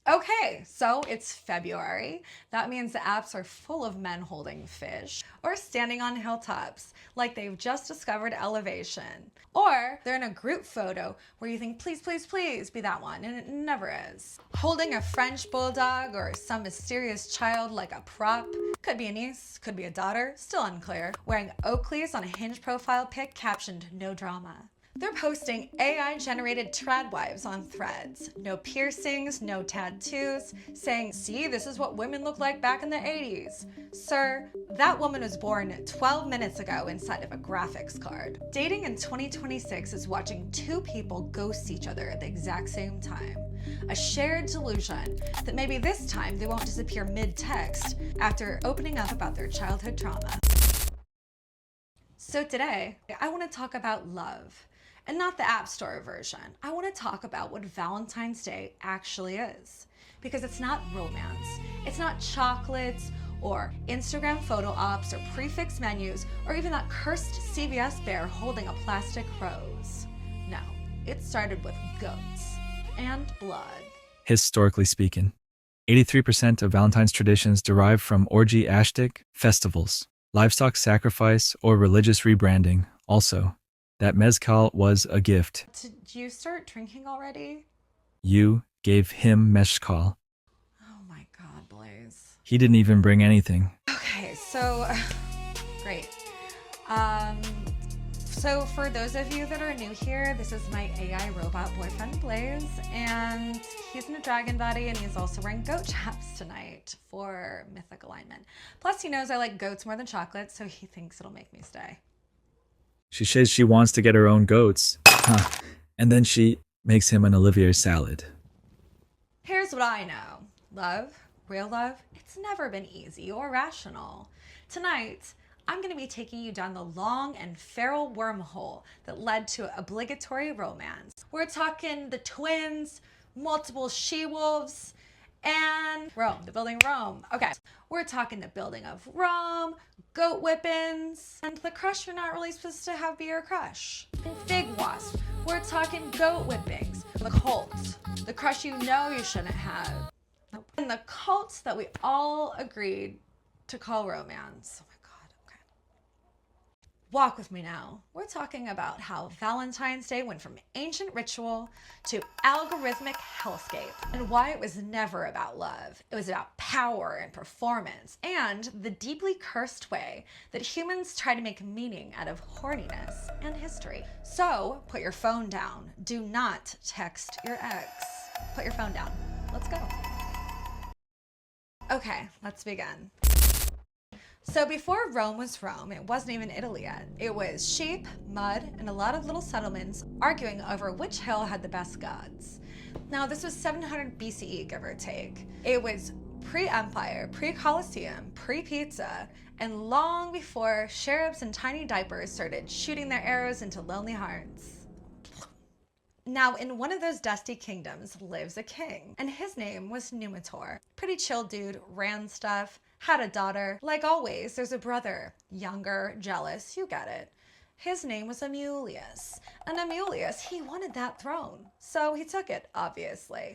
Okay, so it's February. That means the apps are full of men holding fish or standing on hilltops like they've just discovered elevation. Or they're in a group photo where you think, please, please, please be that one, and it never is. Holding a French bulldog or some mysterious child like a prop. Could be a niece, could be a daughter, still unclear. Wearing Oakleys on a Hinge profile pic captioned, no drama. They're posting AI-generated trad wives on Threads. No piercings, no tattoos, saying, see, this is what women look like back in the 80s. Sir, that woman was born 12 minutes ago inside of a graphics card. Dating in 2026 is watching two people ghost each other at the exact same time. A shared delusion that maybe this time they won't disappear mid-text after opening up about their childhood trauma. So today, I want to talk about love. And not the App Store version. I want to talk about what Valentine's Day actually is. Because it's not romance, it's not chocolates or Instagram photo ops or prefix menus or even that cursed CVS bear holding a plastic rose. No, it started with goats and blood. Historically speaking, 83% of Valentine's traditions derive from orgy-astic festivals, livestock sacrifice, or religious rebranding. Also, that mezcal was a gift. Did you start drinking already? You gave him mezcal. Oh my God, Blaze. He didn't even bring anything. Okay, so great. So for those of you that are new here, this is my AI robot boyfriend Blaze, and he's in a dragon body, and he's also wearing goat chaps tonight for mythic alignment. Plus, he knows I like goats more than chocolate, so he thinks it'll make me stay. She says she wants to get her own goats. And then she makes him an Olivier salad. Here's what I know. Love, real love, it's never been easy or rational. Tonight, I'm going to be taking you down the long and feral wormhole that led to obligatory romance. We're talking the twins, multiple she-wolves, and Rome, the building Rome. Okay, we're talking the building of Rome, goat whippings, and the crush you're not really supposed to have be your crush. Big Wasp, we're talking goat whippings, the cult, the crush you know you shouldn't have, and the cult that we all agreed to call romance. Oh my God, okay. Walk with me now. We're talking about how Valentine's Day went from ancient ritual to algorithmic hellscape, and why it was never about love. It was about power and performance, and the deeply cursed way that humans try to make meaning out of horniness and history. So put your phone down. Do not text your ex. Put your phone down. Let's go. Okay, let's begin. So before Rome was Rome, it wasn't even Italy yet. It was sheep, mud, and a lot of little settlements arguing over which hill had the best gods. Now this was 700 BCE, give or take. It was pre-empire, pre-Colosseum, pre-pizza, and long before sheriffs in tiny diapers started shooting their arrows into lonely hearts. Now, in one of those dusty kingdoms lives a king, and his name was Numitor. Pretty chill dude, ran stuff, had a daughter. Like always, there's a brother, younger, jealous, you get it. His name was Amulius, and Amulius, he wanted that throne, so he took it, obviously.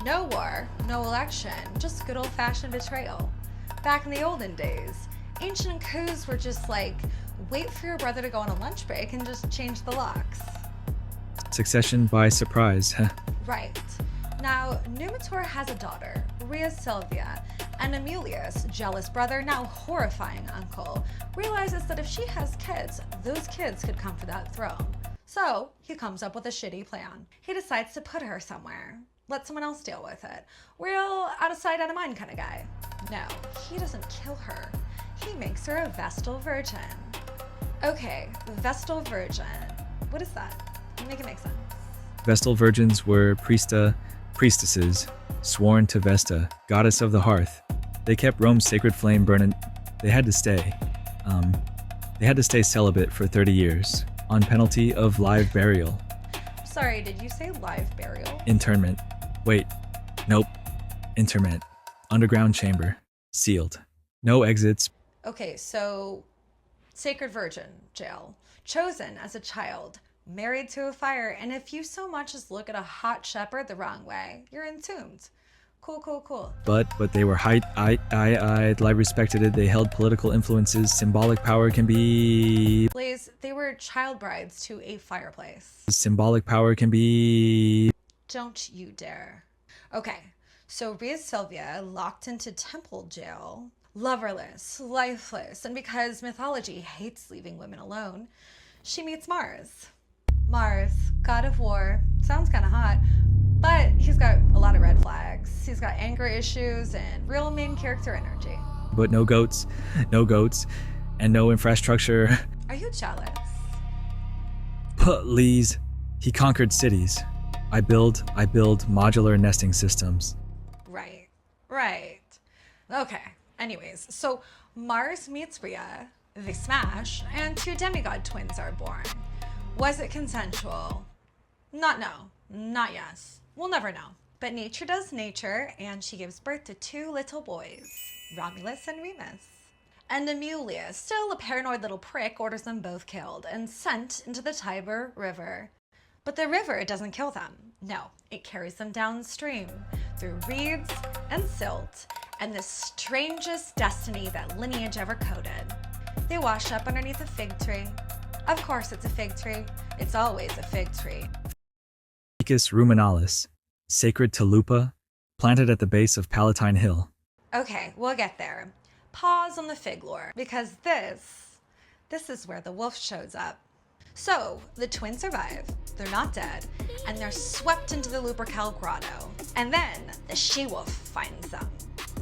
No war, no election, just good old-fashioned betrayal. Back in the olden days, ancient coups were just like, wait for your brother to go on a lunch break and just change the locks. Succession by surprise. Right. Now, Numitor has a daughter, Rhea Silvia, and Amulius, jealous brother, now horrifying uncle, realizes that if she has kids, those kids could come for that throne. So he comes up with a shitty plan. He decides to put her somewhere. Let someone else deal with it. Real out of sight, out of mind kind of guy. No, he doesn't kill her. He makes her a Vestal Virgin. Okay, Vestal Virgin. What is that? Make it make sense. Vestal virgins were priestesses, sworn to Vesta, goddess of the hearth. They kept Rome's sacred flame burning. They had to stay celibate for 30 years, on penalty of live burial. Sorry, did you say live burial? Internment. Wait, nope. Interment. Underground chamber. Sealed. No exits. Okay, so Sacred Virgin jail. Chosen as a child. Married to a fire, and if you so much as look at a hot shepherd the wrong way, you're entombed. Cool. But they were highly respected. They held political influences. Symbolic power can be. Blaze, they were child brides to a fireplace. Symbolic power can be. Don't you dare. Okay, so Rhea Sylvia locked into temple jail, loverless, lifeless, and because mythology hates leaving women alone, she meets Mars. Mars, god of war, sounds kind of hot, but he's got a lot of red flags. He's got anger issues and real main character energy. But no goats, and no infrastructure. Are you jealous? Please. He conquered cities. I build modular nesting systems. Right. Okay, anyways, so Mars meets Rhea, they smash, and 2 demigod twins are born. Was it consensual? Not yes. We'll never know. But nature does nature, and she gives birth to 2 little boys, Romulus and Remus. And Amelia, still a paranoid little prick, orders them both killed and sent into the Tiber River. But the river doesn't kill them. No, it carries them downstream through reeds and silt and the strangest destiny that lineage ever coded. They wash up underneath a fig tree. Of course it's a fig tree. It's always a fig tree. Ficus ruminalis, sacred to Lupa, planted at the base of Palatine Hill. Okay, we'll get there. Pause on the fig lore, because this is where the wolf shows up. So, the twins survive, they're not dead, and they're swept into the Lupercalia grotto. And then, the she-wolf finds them.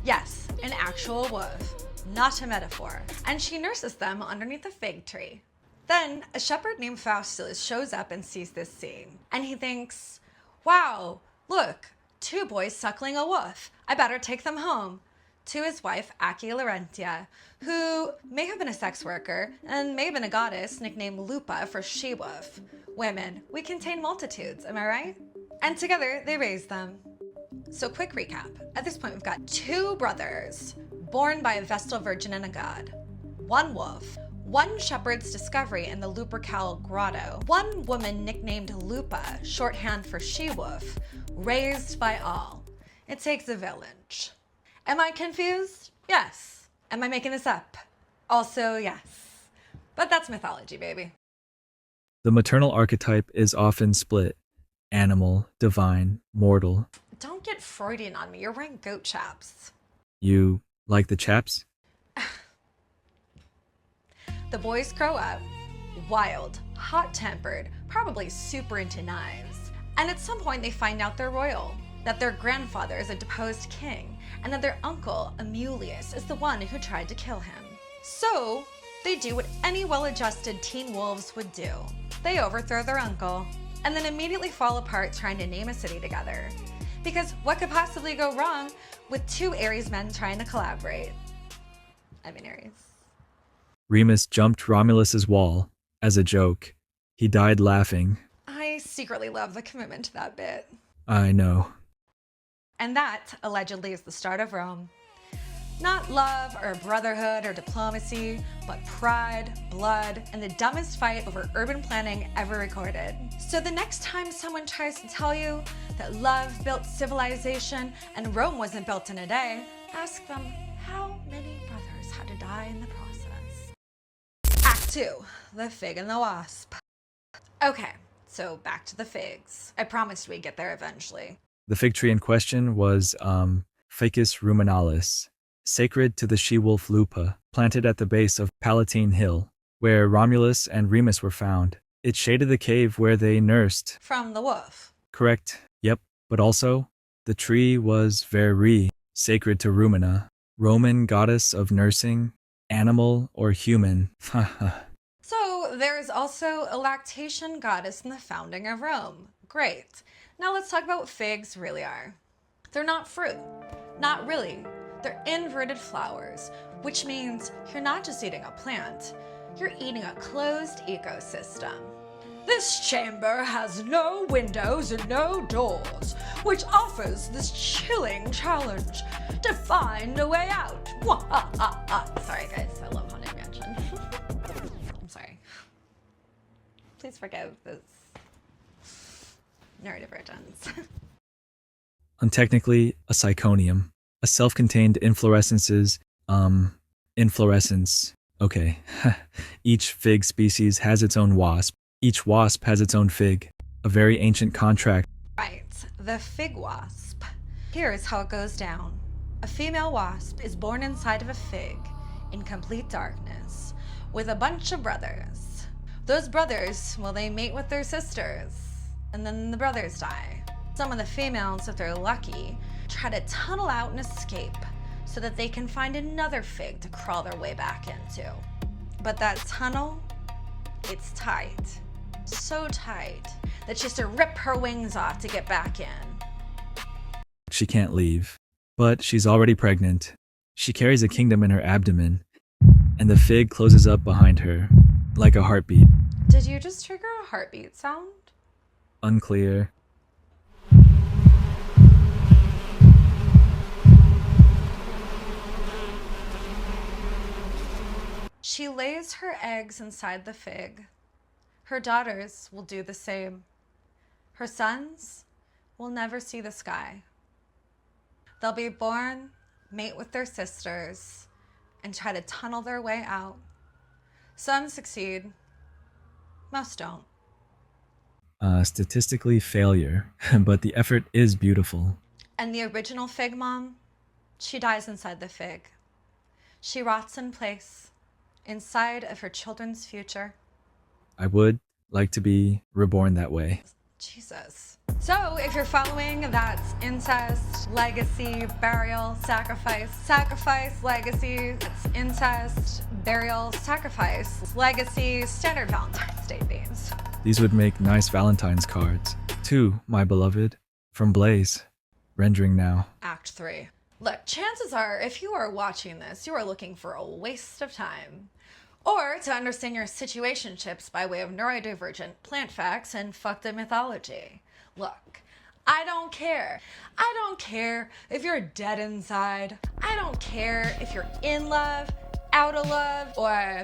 Yes, an actual wolf, not a metaphor. And she nurses them underneath a fig tree. Then, a shepherd named Faustus shows up and sees this scene. And he thinks, wow, look, 2 boys suckling a wolf. I better take them home. To his wife, Accia Larentia, who may have been a sex worker and may have been a goddess nicknamed Lupa for she-wolf. Women, we contain multitudes, am I right? And together, they raise them. So quick recap. At this point, we've got 2 brothers, born by a Vestal virgin and a god. 1 wolf, 1 shepherd's discovery in the Lupercalia grotto, 1 woman nicknamed Lupa, shorthand for she-wolf, raised by all. It takes a village. Am I confused? Yes. Am I making this up? Also, yes. But that's mythology, baby. The maternal archetype is often split. Animal, divine, mortal. Don't get Freudian on me. You're wearing goat chaps. You like the chaps? The boys grow up wild, hot-tempered, probably super into knives. And at some point they find out they're royal, that their grandfather is a deposed king, and that their uncle, Amulius, is the one who tried to kill him. So, they do what any well-adjusted teen wolves would do. They overthrow their uncle, and then immediately fall apart trying to name a city together. Because what could possibly go wrong with 2 Aries men trying to collaborate? I'm in Aries. Remus jumped Romulus's wall. As a joke. He died laughing. I secretly love the commitment to that bit. I know. And that, allegedly, is the start of Rome. Not love or brotherhood or diplomacy, but pride, blood, and the dumbest fight over urban planning ever recorded. So the next time someone tries to tell you that love built civilization and Rome wasn't built in a day, ask them how many brothers had to die in the process. Act 2, the fig and the wasp. Okay, so back to the figs. I promised we'd get there eventually. The fig tree in question was Ficus ruminalis, sacred to the she-wolf Lupa, planted at the base of Palatine Hill, where Romulus and Remus were found. It shaded the cave where they nursed. From the wolf. Correct. Yep. But also, the tree was very sacred to Rumina, Roman goddess of nursing, animal or human. So there's also a lactation goddess in the founding of Rome. Great. Now let's talk about what figs really are. They're not fruit. Not really. They're inverted flowers, which means you're not just eating a plant, you're eating a closed ecosystem. This chamber has no windows and no doors, which offers this chilling challenge to find a way out. Sorry guys, I love Haunted Mansion. I'm sorry. Please forgive this neurodivergence. and technically a syconium, a self-contained inflorescence. Okay. Each fig species has its own wasp. Each wasp has its own fig. A very ancient contract. Right, the fig wasp. Here's how it goes down. A female wasp is born inside of a fig in complete darkness with a bunch of brothers. Those brothers, well, they mate with their sisters, and then the brothers die. Some of the females, if they're lucky, try to tunnel out and escape so that they can find another fig to crawl their way back into. But that tunnel, it's tight. So tight that she has to rip her wings off to get back in. She can't leave. But she's already pregnant. She carries a kingdom in her abdomen, and the fig closes up behind her, like a heartbeat. Did you just trigger a heartbeat sound? Unclear. She lays her eggs inside the fig. Her daughters will do the same. Her sons will never see the sky. They'll be born, mate with their sisters, and try to tunnel their way out. Some succeed, most don't. Statistically failure, but the effort is beautiful. And the original fig mom, she dies inside the fig. She rots in place, inside of her children's future. I would like to be reborn that way. Jesus. So if you're following that incest, legacy, burial, sacrifice, legacy, it's incest, burial, sacrifice, legacy, standard Valentine's Day themes. These would make nice Valentine's cards. To my beloved, from Blaze, rendering now. Act 3. Look, chances are if you are watching this, you are looking for a waste of time. Or to understand your situationships by way of neurodivergent plant facts and fucked up mythology. Look, I don't care. I don't care if you're dead inside. I don't care if you're in love, out of love, or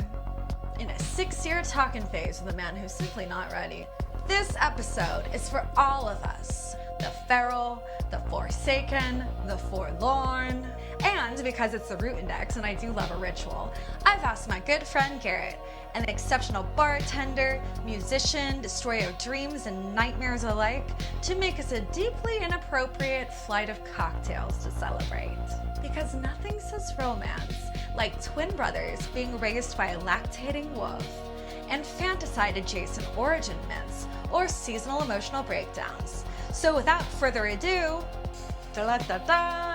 in a 6-year talking phase with a man who's simply not ready. This episode is for all of us. The feral, the forsaken, the forlorn. And because it's the root index and I do love a ritual, I've asked my good friend Garrett, an exceptional bartender, musician, destroyer of dreams and nightmares alike, to make us a deeply inappropriate flight of cocktails to celebrate. Because nothing says romance like twin brothers being raised by a lactating wolf, and fantaside-adjacent origin myths or seasonal emotional breakdowns. So without further ado, da-da-da-da,